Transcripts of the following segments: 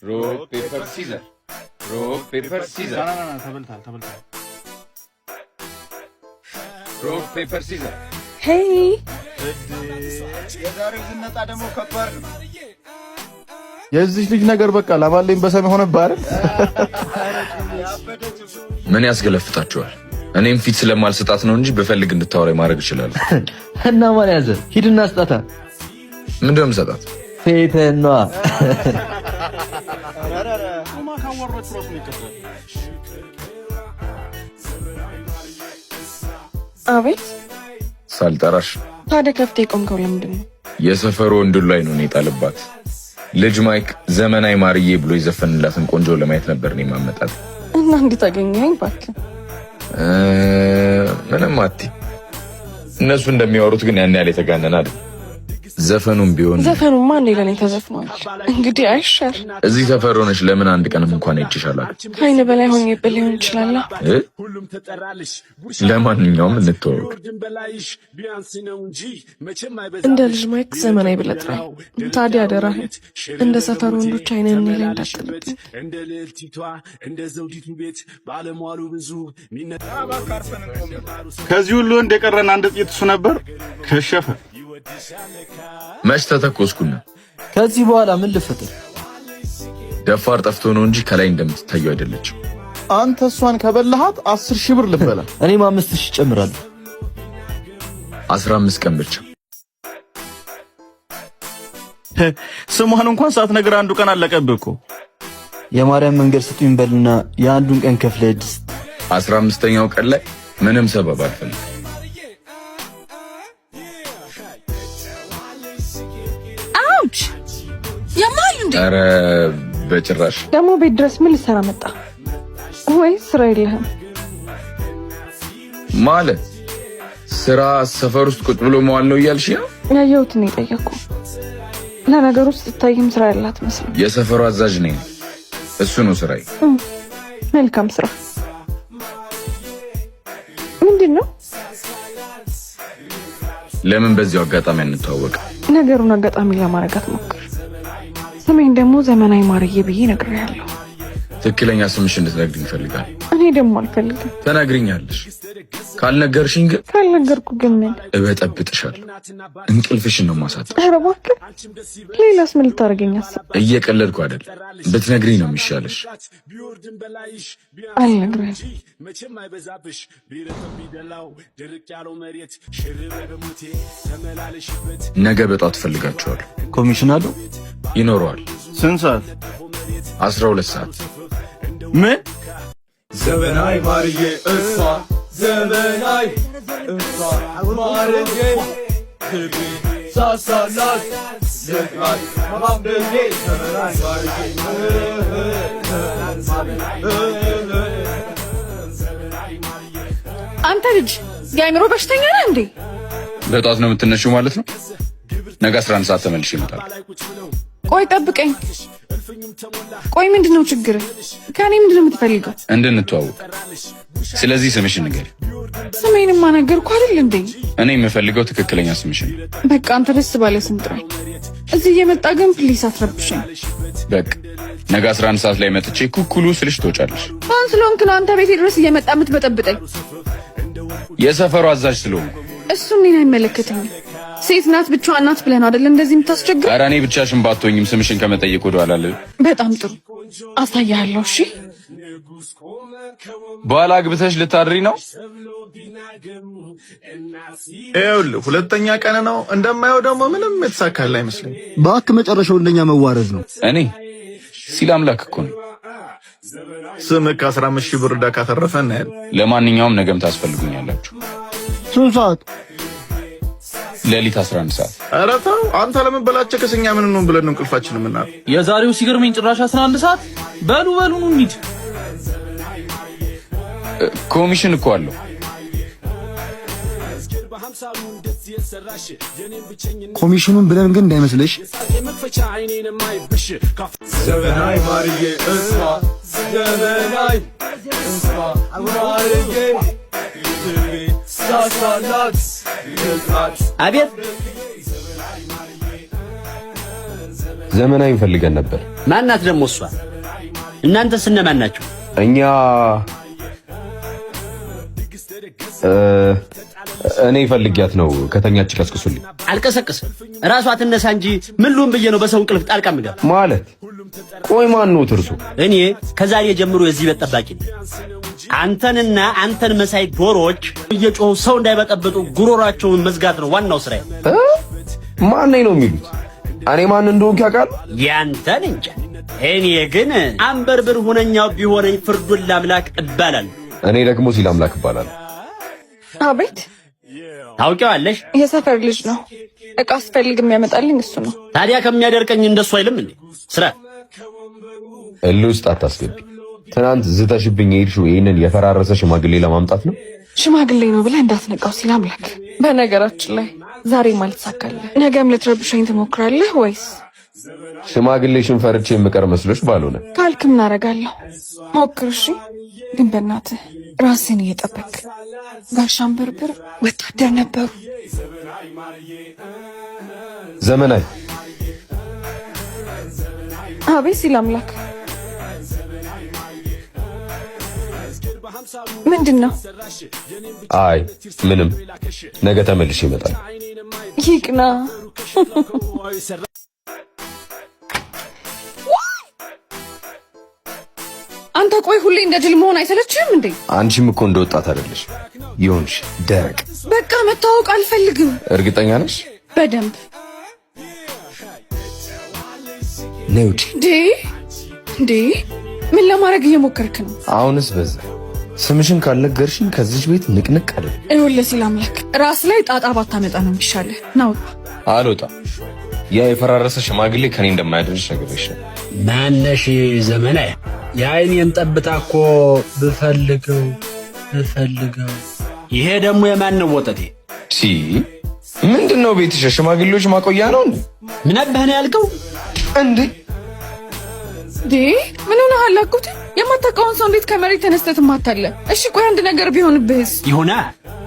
rock paper scissors rock paper scissors ተበልታል rock paper scissors ሄይ የዛሬው ዝነጣ ደግሞ ከባድ ነው። የዚህ ልጅ ነገር በቃ ላባለኝ በሰማይ ሆነብህ አይደል? ምን ያስገለፍታችኋል? እኔም ፊት ስለማልሰጣት ነው እንጂ በፈልግ እንድታወራኝ ማድረግ ይችላል። እና ማን ያዘ? ሂድና ስጣታ። ምንድነው የምሰጣት? ፌተኗ አቤት ሳልጠራሽ ታዲያ ከፍቴ ቆምከው ለምንድን ነው? የሰፈሩ ወንድ ላይ ነው የጣልባት። ልጅ ማይክ ዘመናዊ ማርዬ ብሎ ይዘፈንላትን ቆንጆ ለማየት ነበር ነው ማመጣት። እና እንዴት አገኘኸኝ? እባክህ ምንም አትይ። እነሱ እንደሚያወሩት ግን ያን ያህል የተጋነነ አይደል። ዘፈኑም ቢሆን ዘፈኑማ እንዴ ለኔ ተዘፍኗል። እንግዲህ አይሻል እዚህ ሰፈር ሆነሽ ለምን አንድ ቀንም እንኳን አይችሻላል? ከአይን በላይ ሆኜብህ ሊሆን ይችላል። ለማንኛውም እንተዋወቅ። እንደ ልጅ ማይክ ዘመናዊ ብለህ ጥራኝ። ታዲያ አደራህ እንደ ሰፈር ወንዶች አይነን ላይ እንዳትጥልብኝ። እንደ ልዕልቲቷ እንደ ዘውዲቱ ቤት ባለሟሉ ብዙ ከዚህ ሁሉ እንደቀረን አንድ ጥይት እሱ ነበር ከሸፈ። መች ተተኮስኩና ከዚህ በኋላ ምን ልፈጥር? ደፋር ጠፍቶ ነው እንጂ ከላይ እንደምትታየው አይደለችም። አንተ እሷን ከበላሃት 10,000 ብር ልበላ። እኔም 5,000 እጨምራለሁ። 15 ቀን ብቻ። ስሟን እንኳን ሳትነግር አንዱ ቀን አለቀብህ እኮ። የማርያም መንገድ ስጡኝ በልና የአንዱን ቀን ከፍለህ ድስት 15ኛው ቀን ላይ ምንም ሰበብ አልፈልግም። ያማል እንዴ? ኧረ በጭራሽ። ደግሞ ቤት ድረስ ምን ልሰራ መጣ? ወይ ስራ የለህም ማለት? ስራ ሰፈር ውስጥ ቁጭ ብሎ መዋል ነው እያልሽ ነው? ያየሁትን የጠየኩ። ለነገሩ ውስጥ ትታይም ስራ ያላት መስሎኝ። የሰፈሩ አዛዥ ነኝ። እሱ ነው ስራዬ። መልካም ስራ። ምንድን ነው? ለምን በዚያው አጋጣሚ አንተዋወቅ? ነገሩን አጋጣሚ ለማድረግ አትሞክር። ስሜን ደግሞ ዘመናዊ ማርዬ ብዬ ነግሬያለሁ። ትክክለኛ ስምሽ እንድትነግሪኝ እፈልጋለሁ። እኔ ደግሞ አልፈልግም። ተናግሪኛለሽ። ካልነገርሽኝ ግን ካልነገርኩ ግን ምን እበጠብጥሻለሁ። እንቅልፍሽን ነው ማሳጣት። ኧረ እባክህ፣ ሌላስ ምን ልታደርገኝ አሰብክ? እየቀለድኩ አይደል። ብትነግሪኝ ነው የሚሻለሽ። አልነግርህም። ነገ በጧት እፈልጋችኋለሁ። ኮሚሽን አለው? ይኖረዋል። ስንት ሰዓት? 12 ሰዓት። ምን? ዘመናዊ ማርዬ እሷ ዘመናዊ እሷ ማርዬ ህቢ ሳሳላት ለቃት ማምደጌ ዘመናዊ ማርዬ። አንተ ልጅ የአእምሮ በሽተኛ ነህ እንዴ? በጧት ነው የምትነሺው ማለት ነው? ነገ 11 ሰዓት ተመልሼ እመጣለሁ። ቆይ ጠብቀኝ። ቆይ ምንድነው ችግር? ከኔ ምንድነው የምትፈልገው? እንድንተዋወቅ። ስለዚህ ስምሽን ንገሪ። ስሜንማ ነገርኩህ አይደል እንዴ? እኔ የምፈልገው ትክክለኛ ስምሽን ነው። በቃ አንተ ደስ ባለ ስም ጥራኝ። እዚህ እየመጣ ግን ፕሊስ አትረብሽኝ። በቃ ነገ 11 ሰዓት ላይ መጥቼ ኩኩሉ ስልሽ ትወጫለሽ። ማን ስለሆንክ ነው አንተ ቤቴ ድረስ እየመጣ የምትበጠብጠኝ? የሰፈሩ አዛዥ ስለሆንኩ። እሱ እኔን አይመለከተኝም። ሴት ናት ብቻዋን ናት ብለህ ነው አይደል እንደዚህ የምታስቸግረው? ኧረ እኔ ብቻሽን ባትሆኝም ስምሽን ከመጠየቅ ወደ ኋላ አልልም። በጣም ጥሩ አሳያለሁ። እሺ በኋላ አግብተሽ ልታድሪ ነው? ይኸውልህ ሁለተኛ ቀን ነው እንደማየው። ደግሞ ምንም የተሳካል አይመስለኝ። እባክህ መጨረሻው እንደኛ መዋረድ ነው። እኔ ሲል አምላክ እኮ ነው። ስምህ ከ15,000 ብር ዕዳ ካተረፈ እናያለን። ለማንኛውም ነገም ታስፈልጉኛላችሁ። ስንት ሰዓት? ሌሊት 11 ሰዓት። ኧረ ተው አንተ ለምን በላቸው ከሰኛ ምን ነው ብለን ነው እንቅልፋችን የምናየው? የዛሬው ሲገርመኝ ጭራሽ 11 ሰዓት። በሉ ኑ እንሂድ። ኮሚሽን እኮ አለው። ኮሚሽኑን ብለን ግን እንዳይመስልሽ። ዘመናዊ ማርዬ እሷ ዘመናዊ እሷ ማርዬ ሳሳላት አቤት ዘመናዊ ፈልገን ነበር። ማናት ደግሞ እሷ? እናንተስ እነማን ናችሁ? እኛ እኔ ፈልጊያት ነው። ከተኛች ቀስቅሱልኝ። አልቀሰቅስም። ራሷ ትነሳ እንጂ ምን ልሁን ብዬ ነው በሰው እንቅልፍ ጣልቃ ምገባ? ማለት ቆይ ማን ነው ትርሱ? እኔ ከዛሬ ጀምሮ የዚህ ቤት ጠባቂ ነኝ። አንተንና አንተን መሳይ ዶሮዎች እየጮሁ ሰው እንዳይበጠብጡ ጉሮሯቸውን መዝጋት ነው ዋናው ስራዬ። ማን ነው የሚሉት? እኔ ማን እንደሆንኩ ያውቃል? ያንተን እንጃ። እኔ ግን አንበርብር ሁነኛው ቢሆነኝ ፍርዱን ለአምላክ እባላለሁ። እኔ ደግሞ ሲል አምላክ እባላለሁ። አቤት። ታውቂዋለሽ? የሰፈር ልጅ ነው። እቃ አስፈልግ የሚያመጣልኝ እሱ ነው። ታዲያ ከሚያደርቀኝ እንደሱ አይልም እንዴ? ስራ እልህ ውስጥ አታስገቢ። ትናንት ዝተሽብኝ የሄድሽው ይህንን የፈራረሰ ሽማግሌ ለማምጣት ነው። ሽማግሌ ነው ብለህ እንዳትነቃው ሲል አምላክ። በነገራችን ላይ ዛሬ ማለት ሳካለህ ነገም ልትረብሸኝ ትሞክራለህ ወይስ? ሽማግሌሽን ፈርቼ የምቀር መስሎሽ ባልሆነ ካልክ ምን አደርጋለሁ? ሞክር እሺ። ግን በእናትህ ራስን እየጠበቅ ጋሽ አንበርብር ወታደር ነበሩ። ዘመናዊ አቤት ሲል አምላክ። ምንድን ነው? አይ ምንም፣ ነገ ተመልሼ ይመጣል። ይቅና። አንተ ቆይ ሁሌ እንደ ጅል መሆን አይሰለችህም እንዴ? አንቺም እኮ እንደ ወጣት አይደለሽ ይሆንሽ ደረቅ። በቃ መታወቅ አልፈልግም። እርግጠኛ ነሽ? በደንብ ነው እንዴ? ምን ለማድረግ እየሞከርክ ነው? አሁንስ በዛ። ስምሽን ካልነገርሽኝ ከዚህ ቤት ንቅንቅ አይደል? ይኸውልህ ሲል አምላክ ራስ ላይ ጣጣ ባታመጣ ነው የሚሻልህ። ናውጣ። አልወጣም። ያ የፈራረሰ ሽማግሌ ከኔ እንደማያደርሽ ነገርሽ ነው። ማነሽ ዘመናዊ? የአይኔን ጠብታ እኮ ብፈልገው። ይሄ ደግሞ የማን ነው ወጠቴ? ምንድነው ቤትሽ? ሽማግሌዎች ማቆያ ነው እንዴ? ምን አባህ ነው ያልከው እንዴ? ምን ሆነሃል? አጎቴ የማታውቀውን ሰው እንዴት ከመሬት ተነስተህ ትማታለህ? እሺ ቆይ አንድ ነገር ቢሆንብህስ? ይሁና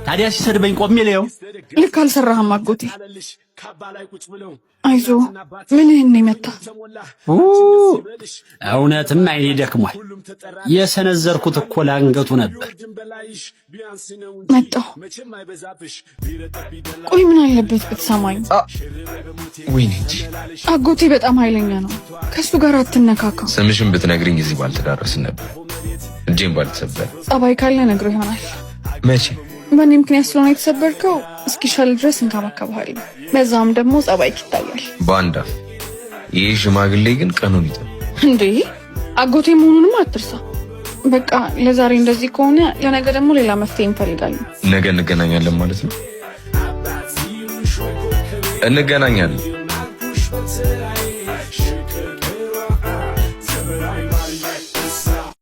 ታዲያ ሲሰድበኝ ቆሜ ልየው። ልክ አልሰራህም አጎቴ። አይዞ ምንህን ነው የመታ? እውነትም አይኔ ደክሟል። የሰነዘርኩት እኮ ለአንገቱ ነበር። መጣሁ። ቆይ ምን አለበት ብትሰማኝ? ወይኔ እንጂ አጎቴ በጣም ኃይለኛ ነው። ከሱ ጋር አትነካካ። ስምሽን ብትነግሪኝ እዚህ ባልተዳረስን ነበር። እጄን ባልተሰበር። ጸባይ ካለ ነግሮ ይሆናል። መቼ? በእኔ ምክንያት ስለሆነ የተሰበርከው እስኪሻል ድረስ እንከባከብሃለሁ። በዛም ደግሞ ጸባይክ ይታያል። ባንዳ። ይህ ሽማግሌ ግን ቀኑን ይጠ እንዴ አጎቴ መሆኑንም አትርሳ። በቃ ለዛሬ እንደዚህ ከሆነ ለነገ ደግሞ ሌላ መፍትሄ እንፈልጋለን። ነገ እንገናኛለን ማለት ነው? እንገናኛለን።